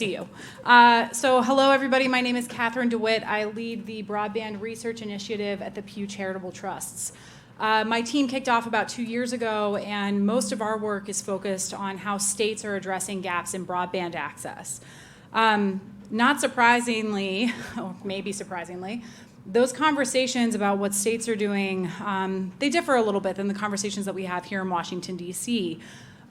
See you. So hello, everybody. My name is Kathryn DeWitt. I lead the Broadband Research Initiative at the Pew Charitable Trusts. My team kicked off about 2 years ago, and most of our work is focused on how states are addressing gaps in broadband access. Not surprisingly, or maybe surprisingly, those conversations about what states are doing, they differ a little bit than the conversations that we have here in Washington, D.C.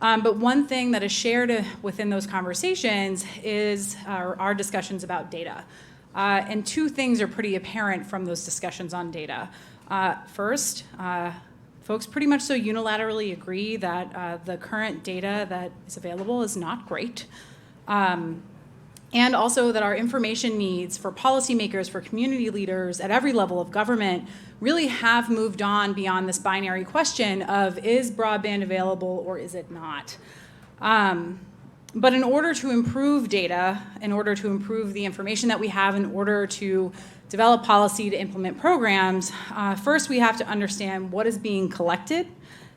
But one thing that is shared within those conversations is our discussions about data. And two things are pretty apparent from those discussions on data. First, folks pretty much so unilaterally agree that the current data that is available is not great. And also that our information needs for policymakers, for community leaders at every level of government really have moved on beyond this binary question of is broadband available or is it not? But in order to improve data, in order to improve the information that we have, in order to develop policy to implement programs, first we have to understand what is being collected,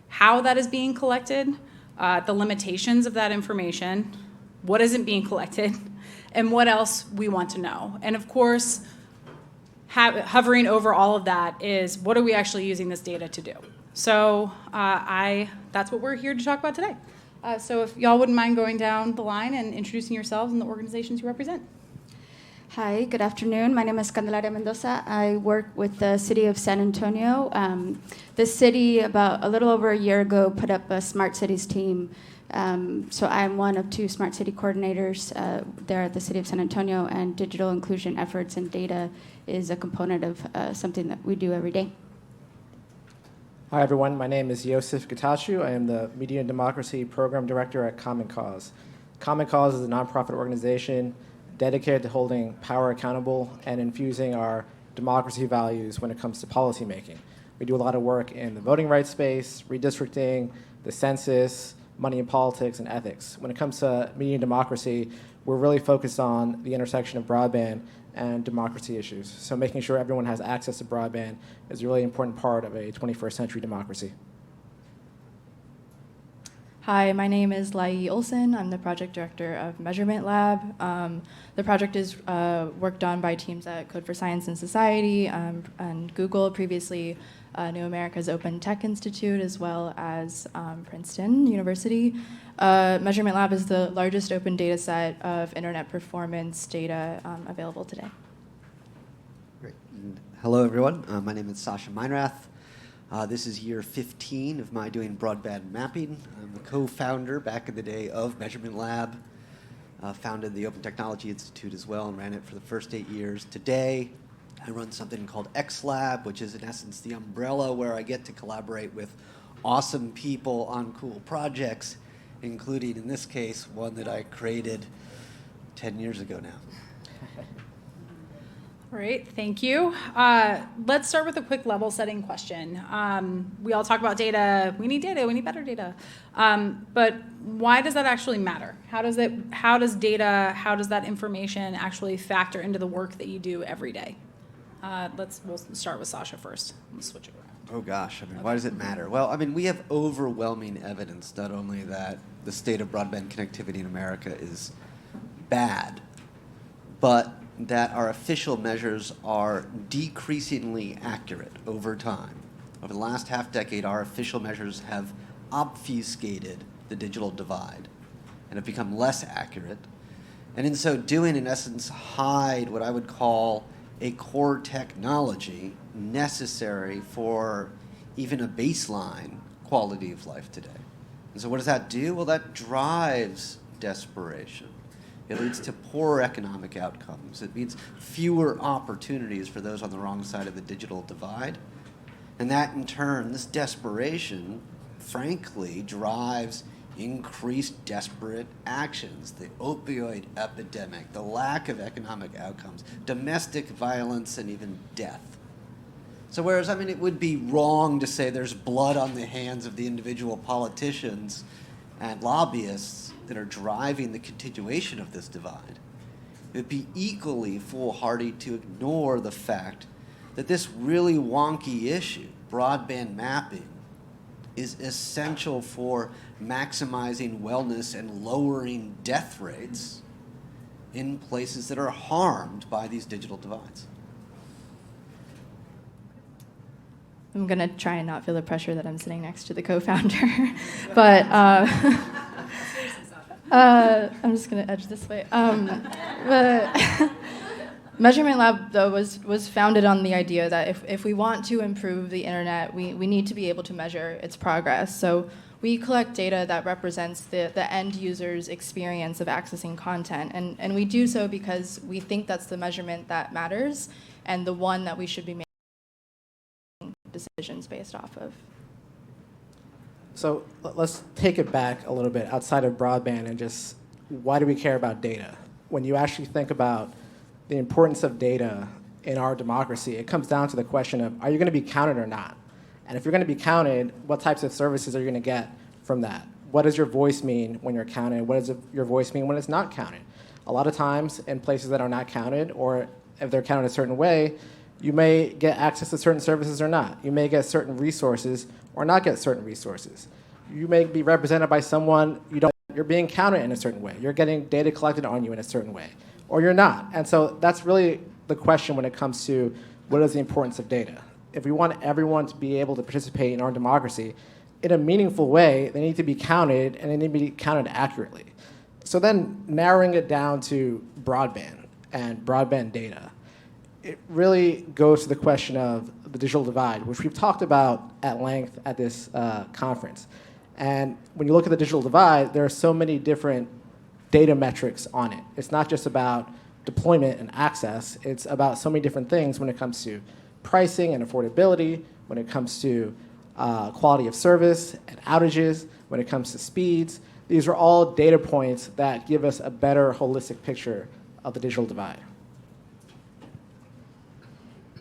how that is being collected, the limitations of that information, what isn't being collected, and what else we want to know. And of course, hovering over all of that is what are we actually using this data to do? So that's what we're here to talk about today. So if y'all wouldn't mind going down the line and introducing yourselves and the organizations you represent. Hi, good afternoon. My name is Candelaria Mendoza. I work with the city of San Antonio. The city, about a little over a year ago, put up a Smart Cities team. So I'm one of two Smart City coordinators there at the city of San Antonio, and digital inclusion efforts and data is a component of something that we do every day. Hi, everyone. My name is Yosef Getachew. I am the Media and Democracy Program Director at Common Cause. Common Cause is a nonprofit organization dedicated to holding power accountable and infusing our democracy values when it comes to policymaking. We do a lot of work in the voting rights space, redistricting, the census, money in politics, and ethics. When it comes to media and democracy, we're really focused on the intersection of broadband and democracy issues. So making sure everyone has access to broadband is a really important part of a 21st century democracy. Hi, my name is Ohlsen. I'm the project director of Measurement Lab. The project is worked on by teams at Code for Science and Society and Google, previously New America's Open Tech Institute, as well as Princeton University. Measurement Lab is the largest open data set of internet performance data available today. Great. And hello, everyone. My name is Sascha Meinrath. This is year 15 of my doing broadband mapping. I'm the co-founder back in the day of Measurement Lab. Founded the Open Technology Institute as well and ran it for the first 8 years. Today, I run something called XLab, which is in essence the umbrella where I get to collaborate with awesome people on cool projects, including, in this case, one that I created 10 years ago now. All right, thank you. Let's start with a quick level setting question. We all talk about data. We need better data. But why does that actually matter? How does that information actually factor into the work that you do every day? We'll start with Sascha first. Let's switch it around. Oh gosh, why does it matter? Well, we have overwhelming evidence not only that the state of broadband connectivity in America is bad, but that our official measures are decreasingly accurate over time. Over the last half decade, our official measures have obfuscated the digital divide and have become less accurate, and in so doing, in essence, hide what I would call a core technology necessary for even a baseline quality of life today. And so what does that do? Well, that drives desperation. It leads to poorer economic outcomes. It means fewer opportunities for those on the wrong side of the digital divide. And that, in turn, this desperation, frankly, drives increased desperate actions, the opioid epidemic, the lack of economic outcomes, domestic violence, and even death. So whereas, it would be wrong to say there's blood on the hands of the individual politicians and lobbyists that are driving the continuation of this divide, it would be equally foolhardy to ignore the fact that this really wonky issue, broadband mapping, is essential for maximizing wellness and lowering death rates in places that are harmed by these digital divides? I'm going to try and not feel the pressure that I'm sitting next to the co-founder. But I'm just going to edge this way. But Measurement Lab, though, was founded on the idea that if we want to improve the internet, we need to be able to measure its progress. So we collect data that represents the end user's experience of accessing content. And we do so because we think that's the measurement that matters and the one that we should be making decisions based off of. So let's take it back a little bit outside of broadband and just why do we care about data? When you actually think about the importance of data in our democracy, it comes down to the question of, are you going to be counted or not? And if you're going to be counted, what types of services are you going to get from that? What does your voice mean when you're counted? What does your voice mean when it's not counted? A lot of times in places that are not counted, or if they're counted a certain way, you may get access to certain services or not. You may get certain resources or not get certain resources. You may be represented by someone you're being counted in a certain way. You're getting data collected on you in a certain way, or you're not. And so that's really the question when it comes to what is the importance of data. If we want everyone to be able to participate in our democracy in a meaningful way, they need to be counted, and they need to be counted accurately. So then narrowing it down to broadband and broadband data, it really goes to the question of the digital divide, which we've talked about at length at this conference. And when you look at the digital divide, there are so many different data metrics on it. It's not just about deployment and access. It's about so many different things when it comes to pricing and affordability, when it comes to quality of service and outages, when it comes to speeds. These are all data points that give us a better holistic picture of the digital divide.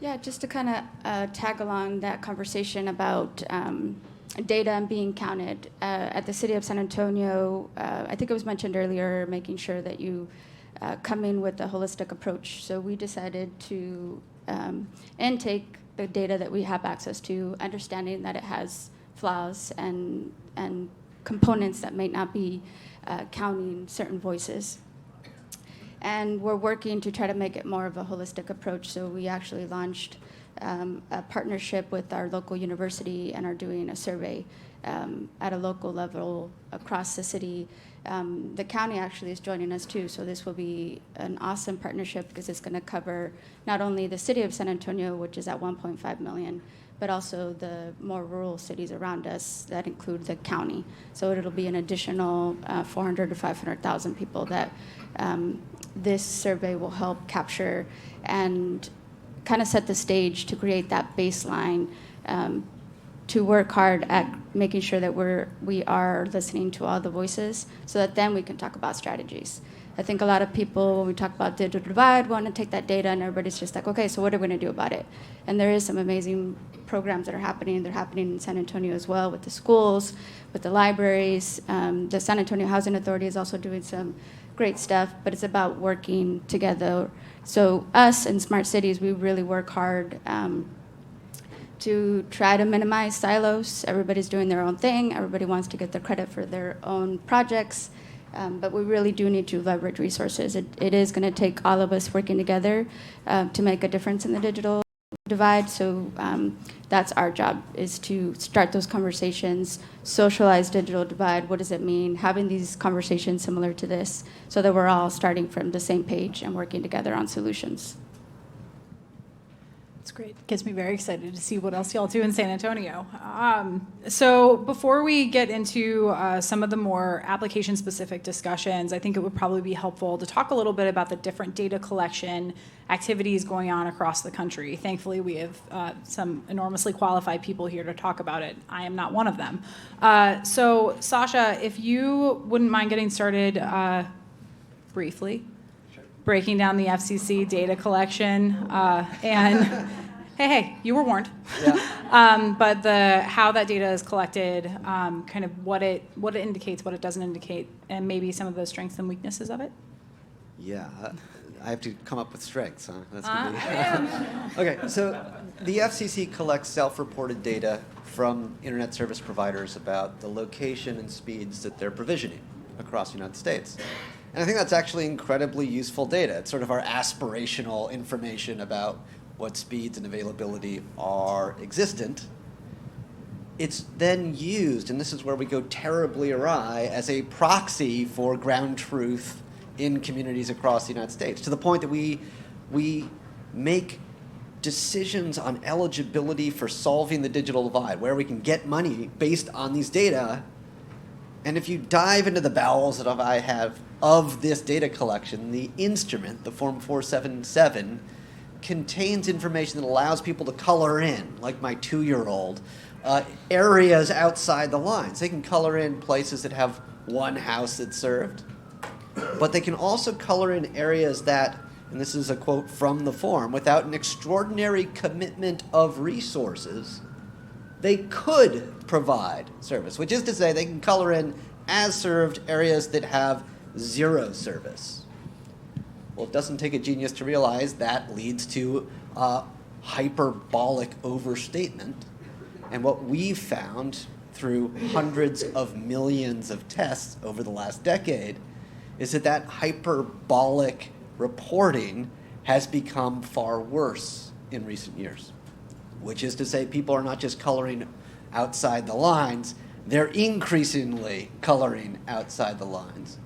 Yeah, just to kind of tag along that conversation about data and being counted. At the City of San Antonio, I think it was mentioned earlier, making sure that you come in with a holistic approach. So we decided to intake the data that we have access to, understanding that it has flaws and components that may not be counting certain voices. And we're working to try to make it more of a holistic approach. So we actually launched a partnership with our local university and are doing a survey at a local level across the city. The county actually is joining us too, so this will be an awesome partnership because it's going to cover not only the city of San Antonio, which is at 1.5 million, but also the more rural cities around us that include the county. So it'll be an additional 400 to 500,000 people that this survey will help capture and kind of set the stage to create that baseline to work hard at making sure that we are listening to all the voices so that then we can talk about strategies. I think a lot of people, when we talk about digital divide, want to take that data and everybody's just like, okay, so what are we going to do about it? And there is some amazing programs that are happening. They're happening in San Antonio as well with the schools, with the libraries. The San Antonio Housing Authority is also doing some great stuff, but it's about working together. So us in Smart Cities, we really work hard to try to minimize silos. Everybody's doing their own thing. Everybody wants to get the credit for their own projects. But we really do need to leverage resources. It is going to take all of us working together to make a difference in the digital divide. So that's our job, is to start those conversations, socialize digital divide. What does it mean? Having these conversations similar to this so that we're all starting from the same page and working together on solutions. It's great. Gets me very excited to see what else y'all do in San Antonio. So before we get into some of the more application-specific discussions, I think it would probably be helpful to talk a little bit about the different data collection activities going on across the country. Thankfully, we have some enormously qualified people here to talk about it. I am not one of them. So Sascha, if you wouldn't mind getting started briefly. Breaking down the FCC data collection and hey, you were warned. Yeah. But how that data is collected, kind of what it indicates, what it doesn't indicate, and maybe some of the strengths and weaknesses of it. Yeah, I have to come up with strengths, huh? That's gonna be. Okay, so the FCC collects self-reported data from internet service providers about the location and speeds that they're provisioning across the United States. And I think that's actually incredibly useful data. It's sort of our aspirational information about what speeds and availability are existent. It's then used, and this is where we go terribly awry, as a proxy for ground truth in communities across the United States, to the point that we make decisions on eligibility for solving the digital divide, where we can get money based on these data. And if you dive into the bowels that I have of this data collection, the instrument, the Form 477, contains information that allows people to color in, like my 2-year-old, areas outside the lines. They can color in places that have one house that's served, but they can also color in areas that, and this is a quote from the form, without an extraordinary commitment of resources, they could provide service, which is to say they can color in as served areas that have zero service. Well, it doesn't take a genius to realize that leads to hyperbolic overstatement. And what we've found through hundreds of millions of tests over the last decade is that hyperbolic reporting has become far worse in recent years, which is to say people are not just coloring outside the lines, they're increasingly coloring outside the lines.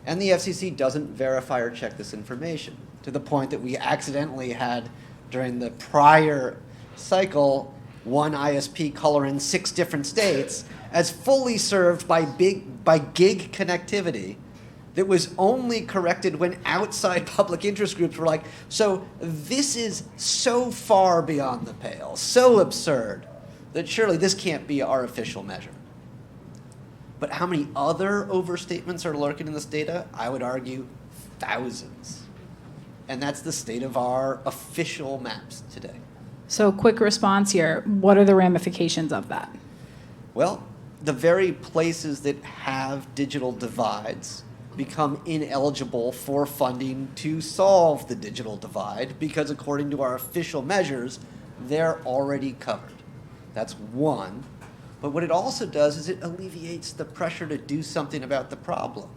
And the FCC doesn't verify or check this information, to the point that we accidentally had, during the prior cycle, one ISP color in 6 different states as fully served by gig connectivity that was only corrected when outside public interest groups were like, so this is so far beyond the pale, so absurd, that surely this can't be our official measure. But how many other overstatements are lurking in this data? I would argue thousands. And that's the state of our official maps today. So quick response here. What are the ramifications of that? Well, the very places that have digital divides become ineligible for funding to solve the digital divide because, according to our official measures, they're already covered. That's one. But what it also does is it alleviates the pressure to do something about the problem.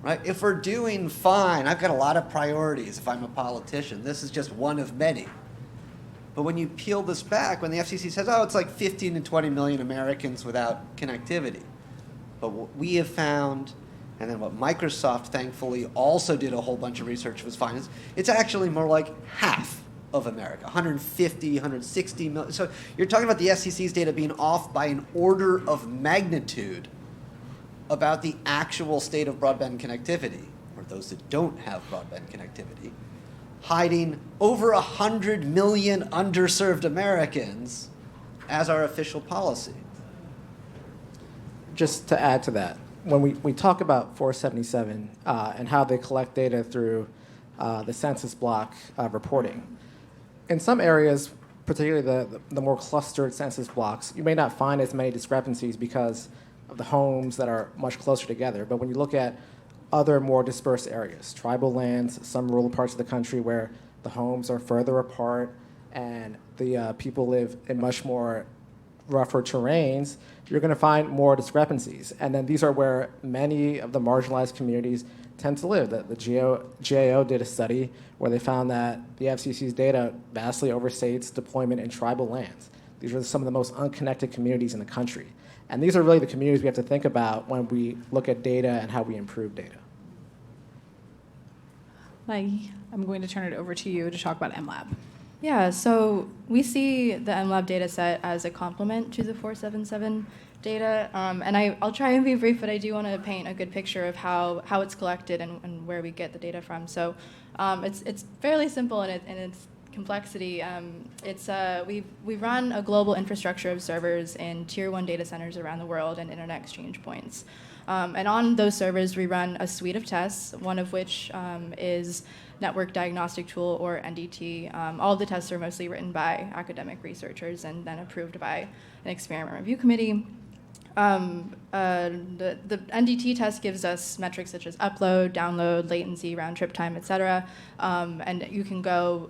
Right? If we're doing fine, I've got a lot of priorities if I'm a politician. This is just one of many. But when you peel this back, when the FCC says, oh, it's like 15 to 20 million Americans without connectivity. But what we have found, and then what Microsoft thankfully also did a whole bunch of research was fine, it's actually more like half of America, 150, 160 million. So you're talking about the FCC's data being off by an order of magnitude about the actual state of broadband connectivity, or those that don't have broadband connectivity, hiding over 100 million underserved Americans as our official policy. Just to add to that, when we talk about 477 and how they collect data through the census block reporting, in some areas, particularly the more clustered census blocks, you may not find as many discrepancies because of the homes that are much closer together. But when you look at other more dispersed areas, tribal lands, some rural parts of the country where the homes are further apart and the people live in much more rougher terrains, you're going to find more discrepancies. And then these are where many of the marginalized communities tend to live. The GAO did a study where they found that the FCC's data vastly overstates deployment in tribal lands. These are some of the most unconnected communities in the country. And these are really the communities we have to think about when we look at data and how we improve data. I'm going to turn it over to you to talk about MLAB. Yeah, so we see the MLAB data set as a complement to the 477 data. And I'll try and be brief, but I do want to paint a good picture of how it's collected and where we get the data from. So it's fairly simple in its complexity. We run a global infrastructure of servers in Tier 1 data centers around the world and internet exchange points. And on those servers, we run a suite of tests, one of which is Network Diagnostic Tool, or NDT. All of the tests are mostly written by academic researchers and then approved by an experiment review committee. The NDT test gives us metrics such as upload, download, latency, round trip time, etc. And you can go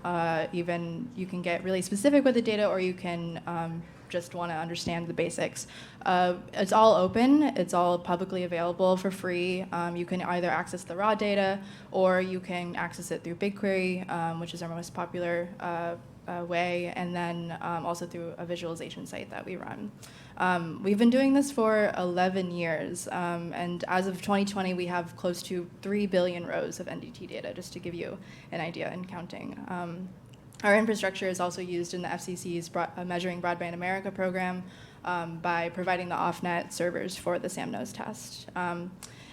you can get really specific with the data, or you can just want to understand the basics. It's all open. It's all publicly available for free. You can either access the raw data or you can access it through BigQuery, which is our most popular way, and then also through a visualization site that we run. We've been doing this for 11 years, and as of 2020, we have close to 3 billion rows of NDT data, just to give you an idea and counting. Our infrastructure is also used in the FCC's Measuring Broadband America program by providing the off-net servers for the SAMNOS test.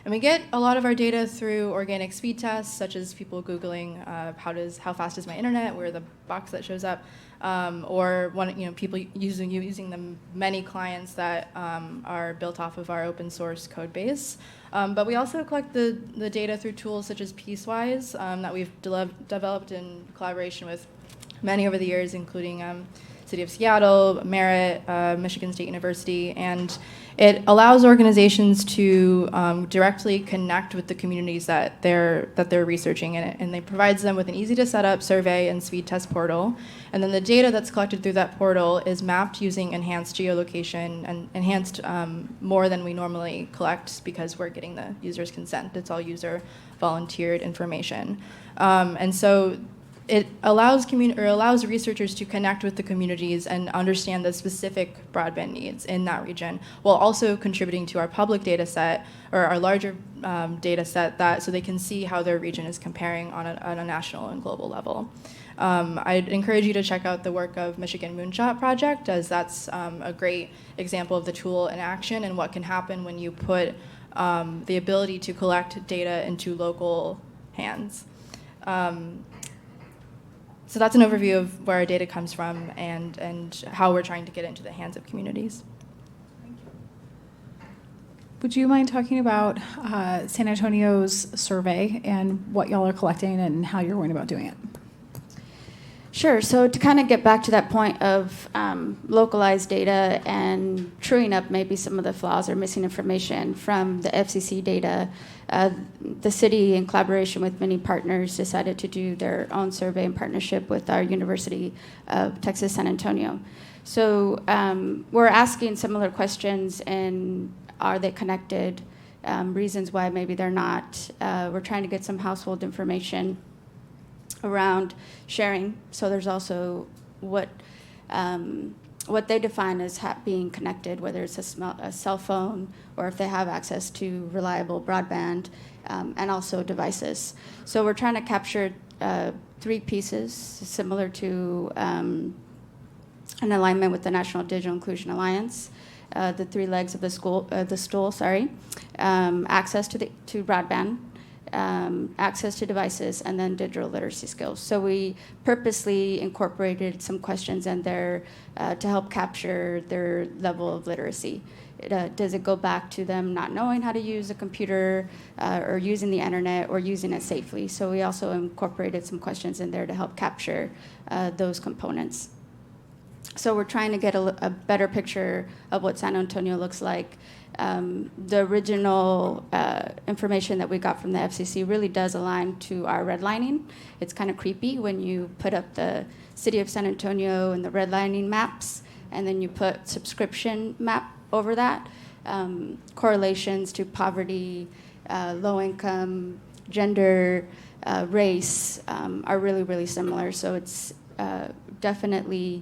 And we get a lot of our data through organic speed tests, such as people Googling how fast is my internet, where the box that shows up, or people using the many clients that are built off of our open source code base. But we also collect the data through tools such as Piecewise that we've developed in collaboration with many over the years, including City of Seattle, Merit, Michigan State University, and it allows organizations to directly connect with the communities that they're researching in it, and it provides them with an easy to set up survey and speed test portal. And then the data that's collected through that portal is mapped using enhanced geolocation and enhanced more than we normally collect because we're getting the user's consent. It's all user volunteered information, and so it allows researchers to connect with the communities and understand the specific broadband needs in that region, while also contributing to our public data set or our larger data set so they can see how their region is comparing on a national and global level. I'd encourage you to check out the work of Michigan Moonshot Project, as that's a great example of the tool in action and what can happen when you put the ability to collect data into local hands. So that's an overview of where our data comes from and how we're trying to get into the hands of communities. Would you mind talking about San Antonio's survey and what y'all are collecting and how you're going about doing it? Sure. So to kind of get back to that point of localized data and truing up maybe some of the flaws or missing information from the FCC data, the city, in collaboration with many partners, decided to do their own survey in partnership with our University of Texas San Antonio. So we're asking similar questions, and are they connected? Reasons why maybe they're not. We're trying to get some household information around sharing. So there's also what they define as being connected, whether it's a cell phone or if they have access to reliable broadband, and also devices. So we're trying to capture 3 pieces similar to an alignment with the National Digital Inclusion Alliance. The 3 legs of the stool. Access to broadband, access to devices, and then digital literacy skills. So we purposely incorporated some questions in there to help capture their level of literacy. Does it go back to them not knowing how to use a computer or using the internet or using it safely? So we also incorporated some questions in there to help capture those components. So we're trying to get a better picture of what San Antonio looks like. The original information that we got from the FCC really does align to our redlining. It's kind of creepy when you put up the city of San Antonio and the redlining maps, and then you put subscription map over that. Correlations to poverty, low income, gender, race are really, really similar. So it's definitely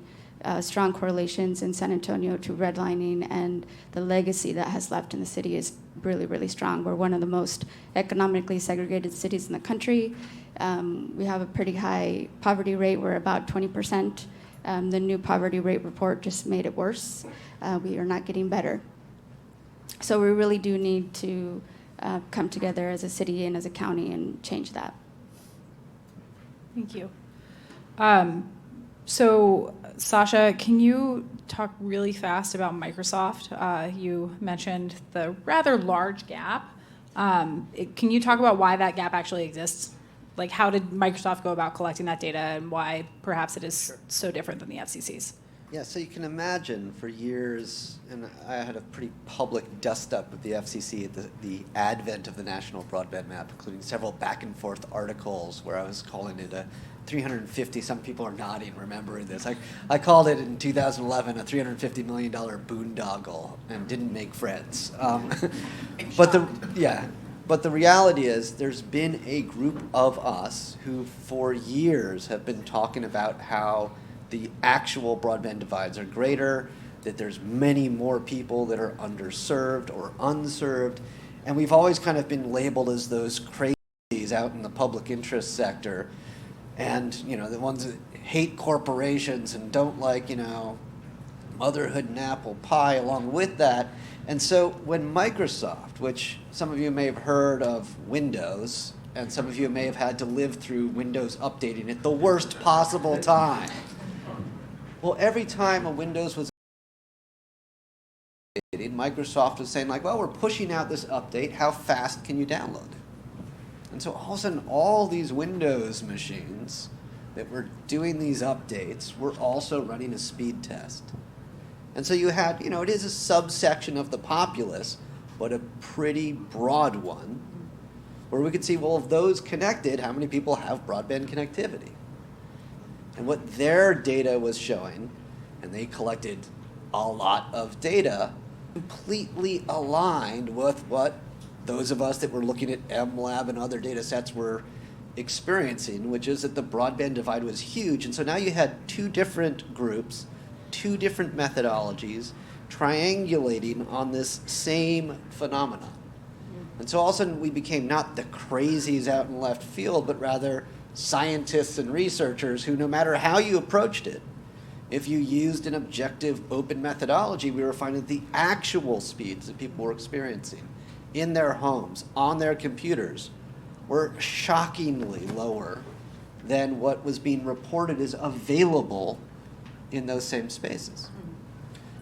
strong correlations in San Antonio to redlining, and the legacy that has left in the city is really, really strong. We're one of the most economically segregated cities in the country. We have a pretty high poverty rate. We're about 20%. The new poverty rate report just made it worse. We are not getting better. So we really do need to come together as a city and as a county and change that. Thank you. So, Sascha, can you talk really fast about Microsoft? You mentioned the rather large gap. Can you talk about why that gap actually exists? Like, how did Microsoft go about collecting that data, and why perhaps it is so different than the FCC's? Yeah, so you can imagine for years, and I had a pretty public dust-up with the FCC at the advent of the National Broadband Map, including several back-and-forth articles where I was calling it a 350, some people are nodding, remembering this. I called it in 2011 a $350 million boondoggle and didn't make friends. But the reality is there's been a group of us who for years have been talking about how the actual broadband divides are greater, that there's many more people that are underserved or unserved, and we've always kind of been labeled as those crazies out in the public interest sector, and the ones that hate corporations and don't like motherhood and apple pie along with that. And so when Microsoft, which some of you may have heard of Windows, and some of you may have had to live through Windows updating at the worst possible time. Well, every time a Windows was updating, Microsoft was saying well, we're pushing out this update. How fast can you download it? And so all of a sudden, all these Windows machines that were doing these updates were also running a speed test. And so you had, it is a subsection of the populace, but a pretty broad one, where we could see, well, of those connected, how many people have broadband connectivity? And what their data was showing, and they collected a lot of data, completely aligned with what those of us that were looking at MLAB and other data sets were experiencing, which is that the broadband divide was huge. And so now you had two different groups, two different methodologies, triangulating on this same phenomenon. And so all of a sudden we became not the crazies out in left field, but rather scientists and researchers who, no matter how you approached it, if you used an objective open methodology, we were finding the actual speeds that people were experiencing in their homes, on their computers, were shockingly lower than what was being reported as available in those same spaces.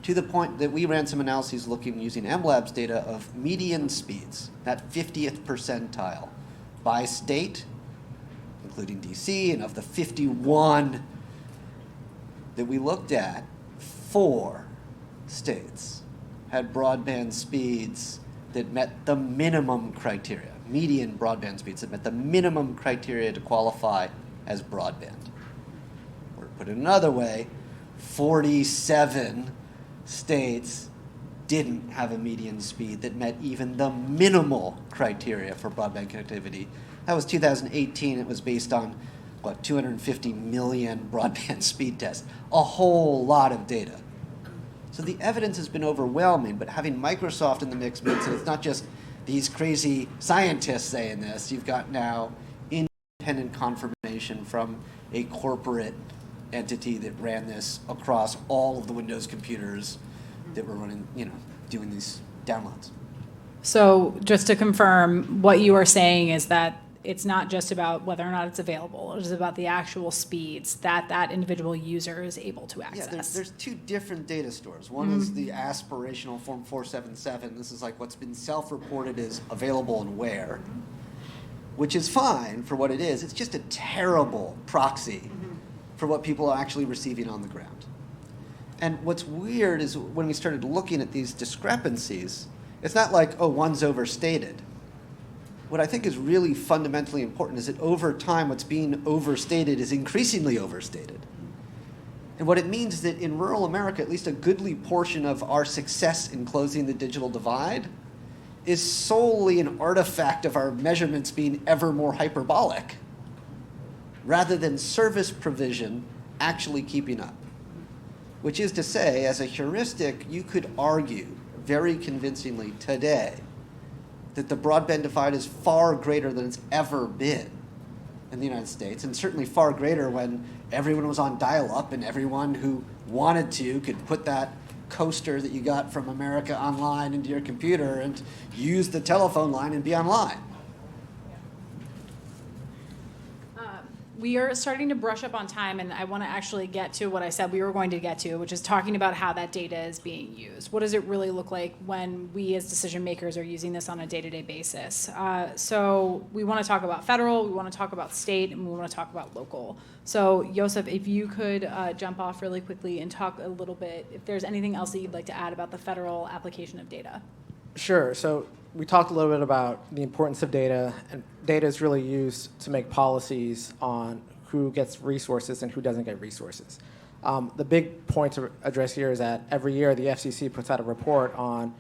To the point that we ran some analyses looking using MLAB's data of median speeds, that 50th percentile by state, including DC, and of the 51 that we looked at, 4 states had broadband speeds that met the minimum criteria, median broadband speeds that met the minimum criteria to qualify as broadband. Or to put it another way, 47 states didn't have a median speed that met even the minimal criteria for broadband connectivity. That was 2018. It was based on, 250 million broadband speed tests. A whole lot of data. So the evidence has been overwhelming, but having Microsoft in the mix means that it's not just these crazy scientists saying this. You've got now independent confirmation from a corporate entity that ran this across all of the Windows computers that were running, doing these downloads. So just to confirm, what you are saying is that it's not just about whether or not it's available. It is about the actual speeds that that individual user is able to access. Yeah, there's two different data stores. One is the aspirational Form 477. This is like what's been self-reported as available and where, which is fine for what it is. It's just a terrible proxy for what people are actually receiving on the ground. And what's weird is when we started looking at these discrepancies, it's not like, one's overstated. What I think is really fundamentally important is that over time, what's being overstated is increasingly overstated. And what it means is that in rural America, at least a goodly portion of our success in closing the digital divide is solely an artifact of our measurements being ever more hyperbolic, rather than service provision actually keeping up. Which is to say, as a heuristic, you could argue very convincingly today that the broadband divide is far greater than it's ever been in the United States, and certainly far greater when everyone was on dial-up and everyone who wanted to could put that coaster that you got from America Online into your computer and use the telephone line and be online. we are starting to brush up on time, and I want to actually get to what I said we were going to get to, which is talking about how that data is being used. What does it really look like when we as decision makers are using this on a day-to-day basis? So we want to talk about federal, we want to talk about state, and we want to talk about local. So Yosef, if you could jump off really quickly and talk a little bit, if there's anything else that you'd like to add about the federal application of data. Sure. So we talked a little bit about the importance of data, and data is really used to make policies on who gets resources and who doesn't get resources. The big point to address here is that every year the FCC puts out a report on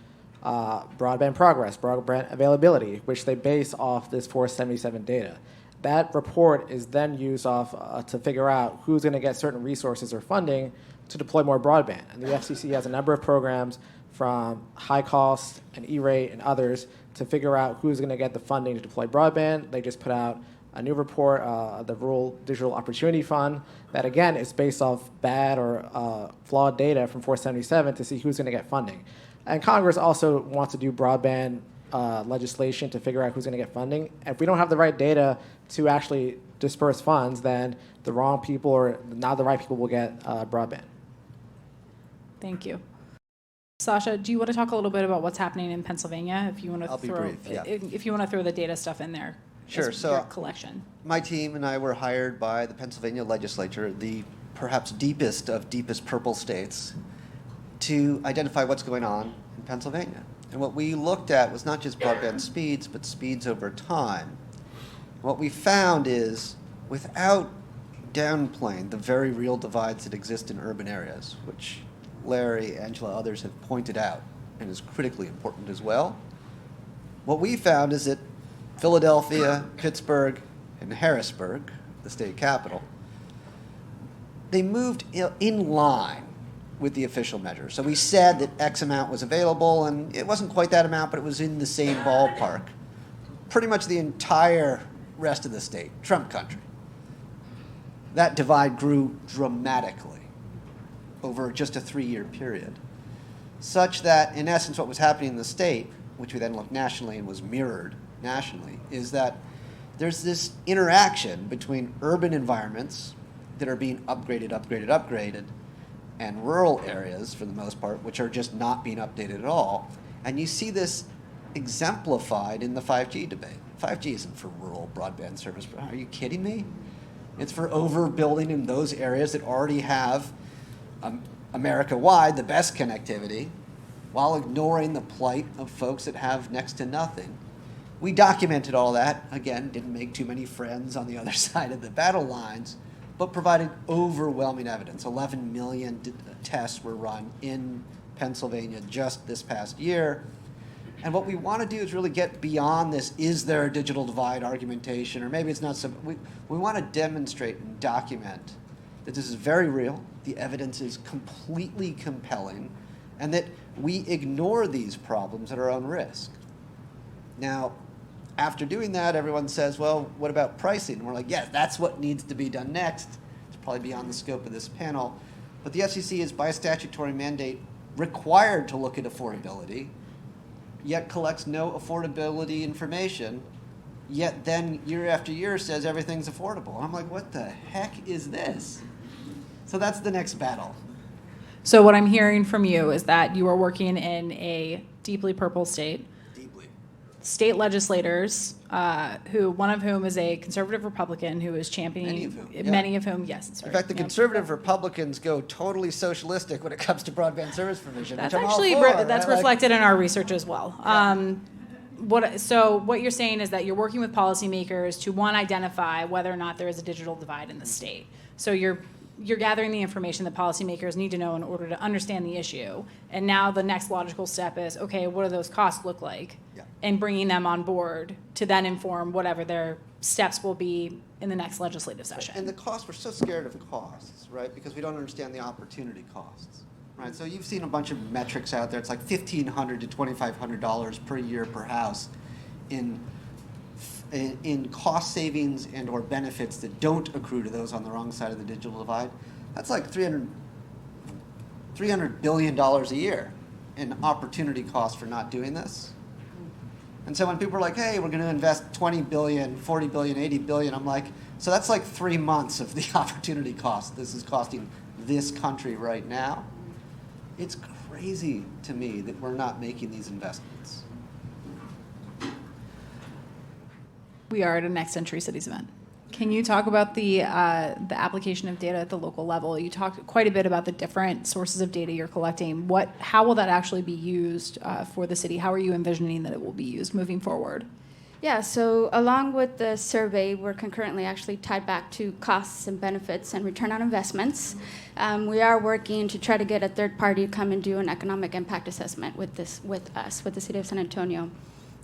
broadband progress, broadband availability, which they base off this 477 data. That report is then used to figure out who's going to get certain resources or funding to deploy more broadband. And the FCC has a number of programs from high cost and E-rate and others to figure out who's going to get the funding to deploy broadband. They just put out a new report, the Rural Digital Opportunity Fund, that again is based off bad or flawed data from 477 to see who's going to get funding. And Congress also wants to do broadband legislation to figure out who's going to get funding. If we don't have the right data to actually disperse funds, then the wrong people or not the right people will get broadband. Thank you. Sascha, do you want to talk a little bit about what's happening in Pennsylvania? If you want to I'll be brief, yeah. If you want to throw the data stuff in there. Sure. As So your collection. my team and I were hired by the Pennsylvania legislature, the perhaps deepest of deepest purple states, to identify what's going on in Pennsylvania. And what we looked at was not just broadband speeds, but speeds over time. What we found is, without downplaying the very real divides that exist in urban areas, which Larry, Angela, others have pointed out, and is critically important as well, what we found is that Philadelphia, Pittsburgh, and Harrisburg, the state capital, they moved in line with the official measure. So we said that X amount was available, and it wasn't quite that amount, but it was in the same ballpark. Pretty much the entire rest of the state, Trump country. That divide grew dramatically over just a 3-year period, such that, in essence, what was happening in the state, which we then looked nationally and was mirrored nationally, is that there's this interaction between urban environments that are being upgraded, and rural areas, for the most part, which are just not being updated at all. And you see this exemplified in the 5G debate. 5G isn't for rural broadband service. Are you kidding me? It's for overbuilding in those areas that already have America-wide the best connectivity, while ignoring the plight of folks that have next to nothing. We documented all that. Again, didn't make too many friends on the other side of the battle lines, but provided overwhelming evidence. 11 million tests were run in Pennsylvania just this past year. And what we want to do is really get beyond this, is there a digital divide argumentation, or maybe it's not so. We want to demonstrate and document that this is very real, the evidence is completely compelling, and that we ignore these problems at our own risk. Now, after doing that, everyone says, well, what about pricing? And we're like, yeah, that's what needs to be done next. It's probably beyond the scope of this panel. But the FCC is, by statutory mandate, required to look at affordability, yet collects no affordability information, yet then year after year says everything's affordable. And I'm like, what the heck is this? So that's the next battle. So what I'm hearing from you is that you are working in a deeply purple state. State legislators, who one of whom is a conservative Republican who is championing many of whom, yes. Sorry, in fact, the conservative Republicans go totally socialistic when it comes to broadband service provision. That's which I'm actually all for, that's right? reflected in our research as well. Yeah. What you're saying is that you're working with policymakers to, one, identify whether or not there is a digital divide in the state. So you're gathering the information that policymakers need to know in order to understand the issue. And now the next logical step is, okay, what do those costs look like? Yeah. And bringing them on board to then inform whatever their steps will be in the next legislative session. And the costs, we're so scared of costs, right? Because we don't understand the opportunity costs, right? So you've seen a bunch of metrics out there. It's like $1,500 to $2,500 per year per house in cost savings and or benefits that don't accrue to those on the wrong side of the digital divide. That's like $300 billion a year in opportunity costs for not doing this. And so when people are like, hey, we're going to invest 20 billion, 40 billion, 80 billion, I'm like, so that's like 3 months of the opportunity cost this is costing this country right now. It's crazy to me that we're not making these investments. We are at a Next Century Cities event. Can you talk about the application of data at the local level? You talked quite a bit about the different sources of data you're collecting. How will that actually be used for the city? How are you envisioning that it will be used moving forward? Yeah, so along with the survey, we're concurrently actually tied back to costs and benefits and return on investments. We are working to try to get a third party to come and do an economic impact assessment with the city of San Antonio,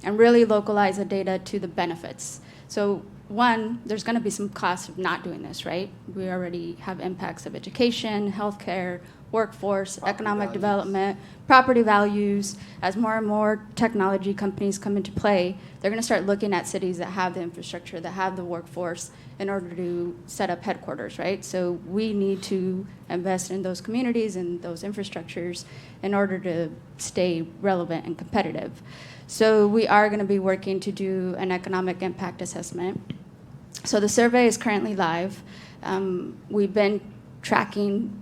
and really localize the data to the benefits. So one, there's going to be some costs of not doing this, right? We already have impacts of education, healthcare, workforce, economic development, property values. As more and more technology companies come into play, they're going to start looking at cities that have the infrastructure, that have the workforce in order to set up headquarters, right? So we need to invest in those communities and those infrastructures in order to stay relevant and competitive. So we are going to be working to do an economic impact assessment. So the survey is currently live. We've been tracking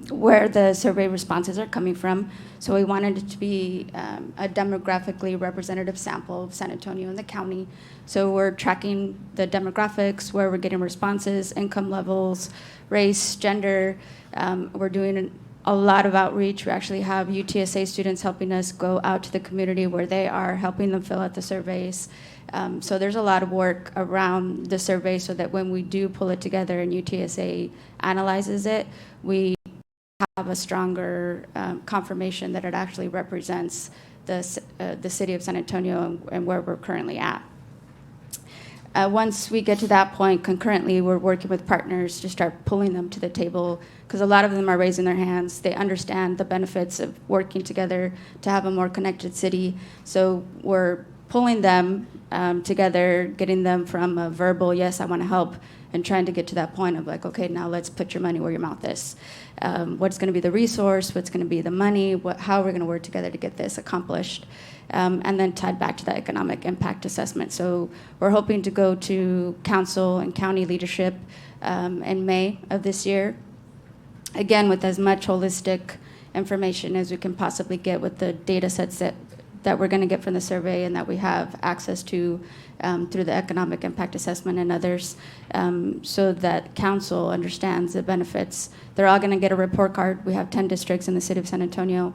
where the survey responses are coming from. So we wanted it to be a demographically representative sample of San Antonio and the county. So we're tracking the demographics, where we're getting responses, income levels, race, gender. We're doing a lot of outreach. We actually have UTSA students helping us go out to the community where they are, helping them fill out the surveys. So there's a lot of work around the survey so that when we do pull it together and UTSA analyzes it, we have a stronger confirmation that it actually represents the city of San Antonio and where we're currently at. Once we get to that point, concurrently, we're working with partners to start pulling them to the table, because a lot of them are raising their hands. They understand the benefits of working together to have a more connected city. So we're pulling them together, getting them from a verbal, yes, I want to help, and trying to get to that point of like, okay, now let's put your money where your mouth is. What's going to be the resource? What's going to be the money? How are we going to work together to get this accomplished? And then tied back to the economic impact assessment. So we're hoping to go to council and county leadership in May of this year, again, with as much holistic information as we can possibly get with the data sets that we're going to get from the survey and that we have access to through the economic impact assessment and others, so that council understands the benefits. They're all going to get a report card. We have 10 districts in the city of San Antonio,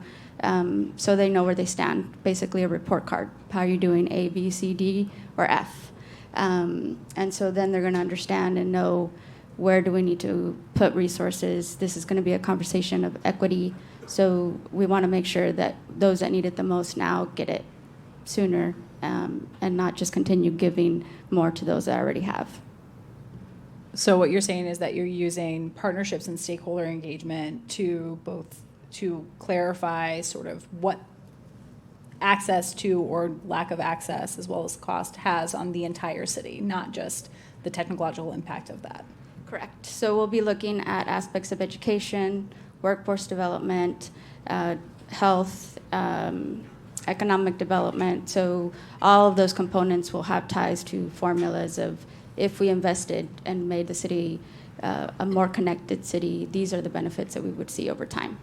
so they know where they stand, basically a report card. How are you doing, A, B, C, D, or F? And so then they're going to understand and know, where do we need to put resources? This is going to be a conversation of equity. So we want to make sure that those that need it the most now get it sooner, and not just continue giving more to those that already have. So what you're saying is that you're using partnerships and stakeholder engagement to clarify sort of what access to or lack of access, as well as cost, has on the entire city, not just the technological impact of that. Correct. So we'll be looking at aspects of education, workforce development, health, economic development. So all of those components will have ties to formulas of, if we invested and made the city a more connected city, these are the benefits that we would see over time.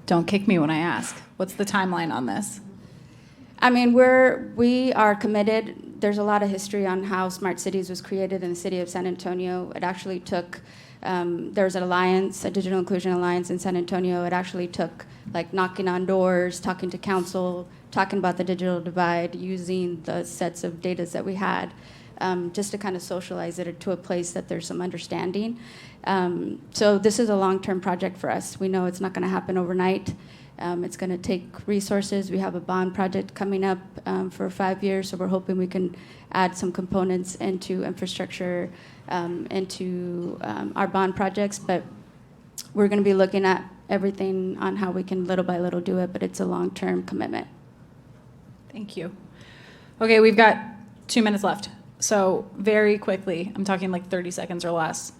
Don't kick me when I ask. What's the timeline on this? I mean, we are committed. There's a lot of history on how Smart Cities was created in the city of San Antonio. It actually took, there's an alliance, a digital inclusion alliance in San Antonio. It actually took like knocking on doors, talking to council, talking about the digital divide, using the sets of data that we had, just to kind of socialize it to a place that there's some understanding. So this is a long-term project for us. We know it's not going to happen overnight. It's going to take resources. We have a bond project coming up for 5 years, so we're hoping we can add some components into infrastructure, into our bond projects. But we're going to be looking at everything on how we can little by little do it, but it's a long-term commitment. Thank you. Okay, we've got 2 minutes left. So very quickly, I'm talking like 30 seconds or less.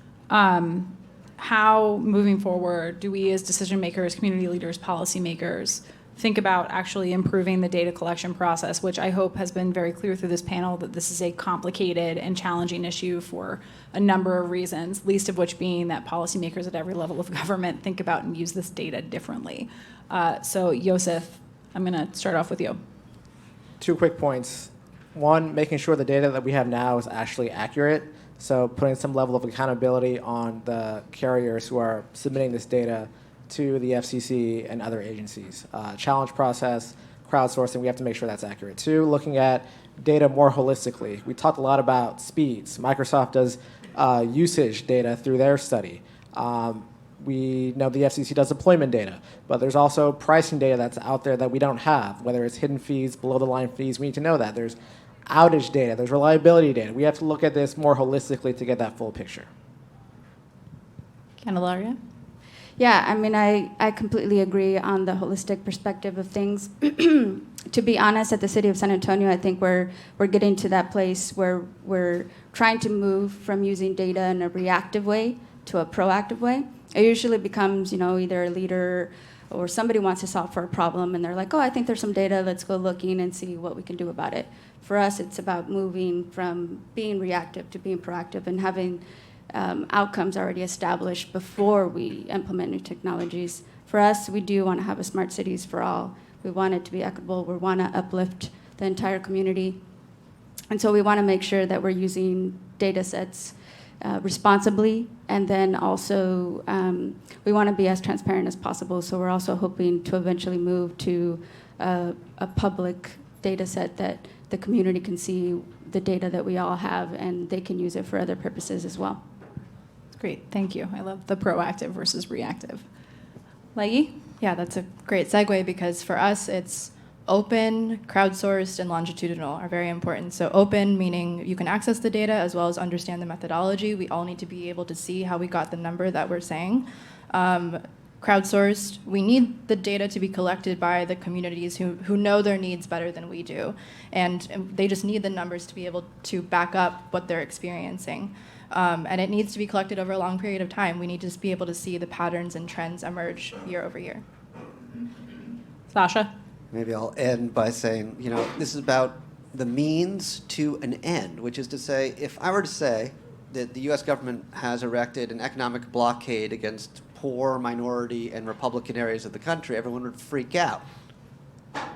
How, moving forward, do we as decision makers, community leaders, policy makers, think about actually improving the data collection process, which I hope has been very clear through this panel that this is a complicated and challenging issue for a number of reasons, least of which being that policymakers at every level of government think about and use this data differently. So Yosef, I'm going to start off with you. 2 quick points. One, making sure the data that we have now is actually accurate. So putting some level of accountability on the carriers who are submitting this data to the FCC and other agencies. Challenge process, crowdsourcing, we have to make sure that's accurate. 2, looking at data more holistically. We talked a lot about speeds. Microsoft does usage data through their study. We know the FCC does deployment data, but there's also pricing data that's out there that we don't have, whether it's hidden fees, below-the-line fees. We need to know that. There's outage data. There's reliability data. We have to look at this more holistically to get that full picture. Candelaria? Yeah, I mean, I completely agree on the holistic perspective of things. To be honest, at the city of San Antonio, I think we're getting to that place where we're trying to move from using data in a reactive way to a proactive way. It usually becomes, either a leader or somebody wants to solve for a problem, and they're like, oh, I think there's some data, let's go looking and see what we can do about it. For us, it's about moving from being reactive to being proactive and having outcomes already established before we implement new technologies. For us, we do want to have a smart cities for all. We want it to be equitable. We want to uplift the entire community. And so we want to make sure that we're using data sets responsibly, and then also we want to be as transparent as possible. So we're also hoping to eventually move to a public data set that the community can see the data that we all have, and they can use it for other purposes as well. Great, thank you. I love the proactive versus reactive. Leggy? Yeah, that's a great segue because for us, it's open, crowdsourced, and longitudinal are very important. So open, meaning you can access the data as well as understand the methodology. We all need to be able to see how we got the number that we're saying. Crowdsourced, we need the data to be collected by the communities who know their needs better than we do. And they just need the numbers to be able to back up what they're experiencing. And it needs to be collected over a long period of time. We need to just be able to see the patterns and trends emerge year over year. Sascha? Maybe I'll end by saying, this is about the means to an end, which is to say, if I were to say that the U.S. government has erected an economic blockade against poor, minority, and Republican areas of the country, everyone would freak out.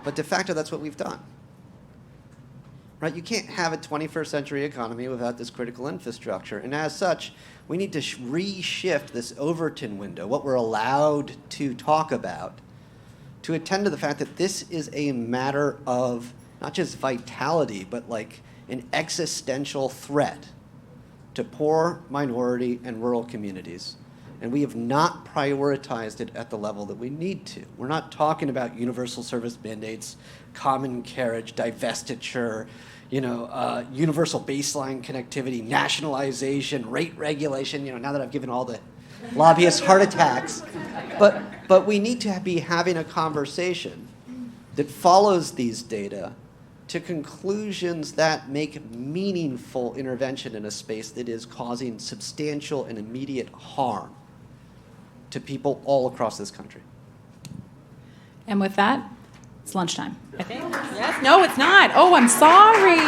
But de facto, that's what we've done. Right? You can't have a 21st century economy without this critical infrastructure. And as such, we need to reshift this Overton window, what we're allowed to talk about, to attend to the fact that this is a matter of not just vitality, but like an existential threat to poor, minority, and rural communities. And we have not prioritized it at the level that we need to. We're not talking about universal service mandates, common carriage, divestiture, universal baseline connectivity, nationalization, rate regulation, now that I've given all the lobbyists heart attacks. But we need to be having a conversation that follows these data to conclusions that make meaningful intervention in a space that is causing substantial and immediate harm to people all across this country. And with that, it's lunchtime, I think. Yes? No, it's not. Oh, I'm sorry.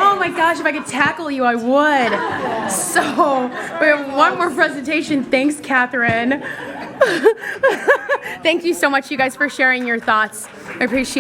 Oh my gosh, if I could tackle you, I would. So, we have one more presentation. Thanks, Kathryn. Thank you so much, you guys, for sharing your thoughts. I appreciate it.